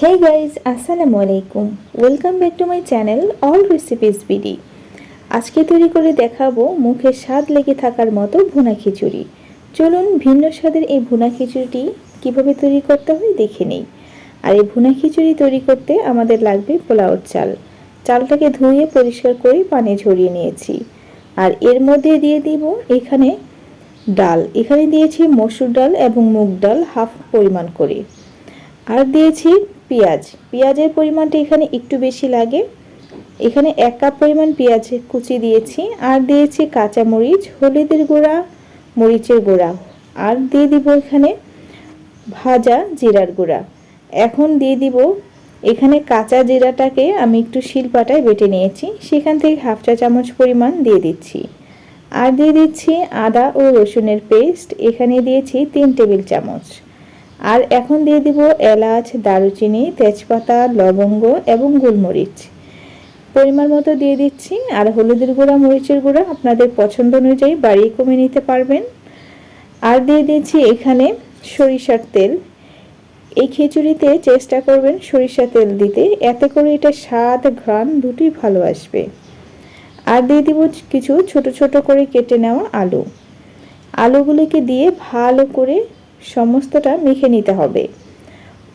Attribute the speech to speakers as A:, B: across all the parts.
A: Hey guys, আসসালামু আলাইকুম। Welcome back to my channel all recipes BD. আজকে তৈরি করে দেখাবো মুখে স্বাদ লেগে থাকার মতো ভুনা খিচুড়ি। চলুন ভিন্ন স্বাদের এই ভুনা খিচুড়িটি কিভাবে তৈরি করতে হয় দেখে নেই। আর এই ভুনা খিচুড়ি তৈরি করতে আমাদের লাগবে পোলাওর চাল। চালটাকে ধুয়ে পরিষ্কার করে পানি ঝরিয়ে নিয়েছি। আর এর মধ্যে দিয়ে দিব এখানে ডাল। এখানে দিয়েছি মসুর ডাল এবং মুগ ডাল হাফ পরিমাণ করে। আর দিয়েছি পেঁয়াজের পরিমাণটা এখানে একটু বেশি লাগে। এখানে 1 কাপ পরিমাণ পেঁয়াজ কুচি দিয়েছি। আর দিয়েছি কাঁচামরিচ, হলুদের গুঁড়া, মরিচের গুঁড়া। আর দিয়ে দিব এখানে ভাজা জিরার গুঁড়া। এখন দিয়ে দিব এখানে কাঁচা জিরাটাকে আমি একটু শিলপাটায় বেটে নিয়েছি, সেখান থেকে হাফ চা চামচ পরিমাণ দিয়ে দিচ্ছি। আর দিয়ে দিচ্ছি আদা ও রসুনের পেস্ট। এখানে দিয়েছি 3 টেবিল চামচ। আর এখন দিয়ে দিব এলাচ, দারুচিনি, তেজপাতা, লবঙ্গ এবং গোলমরিচ পরিমাণ মতো দিয়ে দিচ্ছি। আর হলুদের গুঁড়া, মরিচের গুঁড়া আপনাদের পছন্দ অনুযায়ী বাড়িয়ে কমে নিতে পারবেন। আর দিয়ে দিচ্ছি এখানে সরিষার তেল। এই খিচুড়িতে চেষ্টা করবেন সরিষার তেল দিতে, এতে করে এটা স্বাদ ঘ্রাণ দুটোই ভালো আসবে। আর দিয়ে দিব কিছু ছোট ছোট করে কেটে নেওয়া আলুগুলিকে দিয়ে ভালো করে সমস্তটা মেখে নিতে হবে।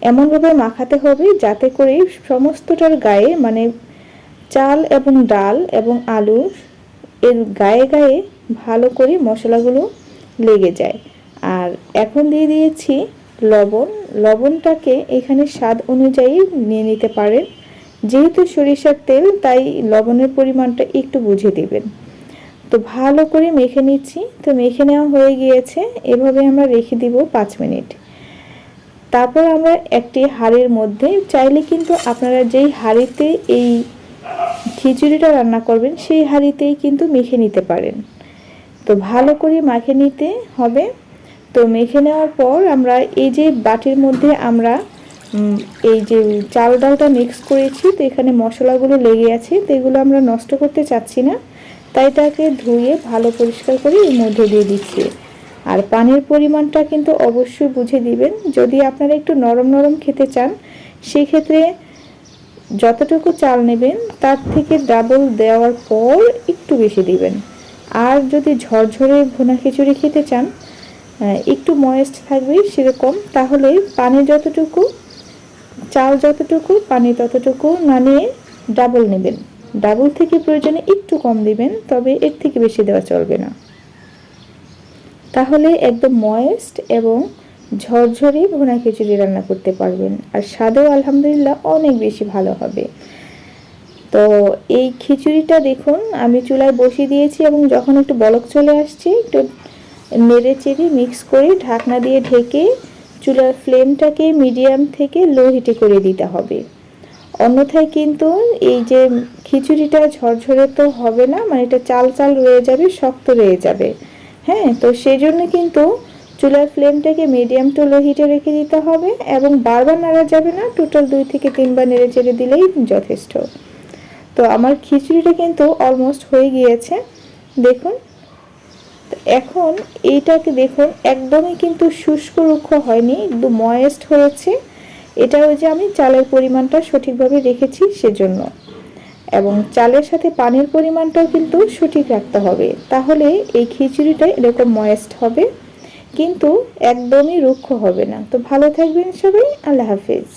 A: এমনভাবে মাখাতে হবে যাতে করে সমস্তটার গায়ে, মানে চাল এবং ডাল এবং আলু এর গায়ে গায়ে ভালো করে মশলাগুলো লেগে যায়। আর এখন দিয়ে দিয়েছি লবণটাকে এখানে স্বাদ অনুযায়ী নিয়ে নিতে পারেন। যেহেতু সরিষার তেল, তাই লবণের পরিমাণটা একটু বুঝে দিবেন। তো ভালো করে মেখে নিচ্ছি। তো মেখে নেওয়া হয়ে গিয়েছে। এভাবে আমরা রেখে দিব 5 মিনিট। তারপর আমরা একটি হাঁড়ির মধ্যে, চাইলে কিন্তু আপনারা যেই হাঁড়িতে এই খিচুড়িটা রান্না করবেন সেই হাঁড়িতেই কিন্তু মেখে নিতে পারেন। তো ভালো করে মেখে নিতে হবে। তো মেখে নেওয়ার পর আমরা এই যে বাটির মধ্যে আমরা এই যে চাল ডালটা মিক্স করেছি, তো এখানে মশলাগুলো লেগে আছে, তো এগুলো আমরা নষ্ট করতে চাচ্ছি না, তাই তাকে ধুয়ে ভালো পরিষ্কার করে এর মধ্যে দিয়ে দিচ্ছি। আর পানির পরিমাণটা কিন্তু অবশ্যই বুঝে দিবেন। যদি আপনারা একটু নরম নরম খেতে চান, সেক্ষেত্রে যতটুকু চাল নেবেন তার থেকে ডাবল দেওয়ার পর একটু বেশি দিবেন। আর যদি ঝরঝরে ভুনা খিচুড়ি খেতে চান, একটু ময়েস্ট থাকবে সেরকম, তাহলে পানি যতটুকু, চাল যতটুকু, পানি ততটুকু না নিয়ে ডাবল নেবেন। ডাবল থেকে প্রয়োজনে একটু কম দিবেন, তবে এর থেকে বেশি দেওয়া চলবে না। তাহলে একদম ময়েস্ট এবং ঝরঝরে ভুনা খিচুড়ি রান্না করতে পারবেন। আর স্বাদেও আলহামদুলিল্লাহ অনেক বেশি ভালো হবে। তো এই খিচুড়িটা দেখুন আমি চুলায় বসিয়ে দিয়েছি, এবং যখন একটু বলক চলে আসছে, একটু নেড়ে চেড়ে মিক্স করে ঢাকনা দিয়ে ঢেকে চুলার ফ্লেমটাকে মিডিয়াম থেকে লো হিটে করে দিতে হবে। অন্যথায় কিন্তু এই যে খিচুড়িটা ঝরঝরে তো হবে না, মানে এটা চাল চাল রয়ে যাবে, শক্ত রয়ে যাবে। হ্যাঁ, তো সেই জন্য কিন্তু চুলার ফ্লেমটাকে মিডিয়াম টু লো হিটে রেখে দিতে হবে, এবং বারবার নাড়া যাবে না, টোটাল 2 থেকে 3 বার নেড়ে চেড়ে দিলেই যথেষ্ট। তো আমার খিচুড়িটা কিন্তু অলমোস্ট হয়ে গিয়েছে দেখুন। এখন এইটাকে দেখুন একদমই কিন্তু শুষ্ক রুক্ষ হয়নি, একদম ময়েস্ট হয়েছে। এটা ওই যে আমি চালের পরিমাণটা সঠিকভাবে রেখেছি সেজন্য, এবং চালের সাথে পানির পরিমাণটাও কিন্তু সঠিক রাখতে হবে, তাহলে এই খিচুড়িটা এরকম ময়েস্ট হবে, কিন্তু একদমই রুক্ষ হবে না। তো ভালো থাকবেন সবাই, আল্লাহ হাফেজ।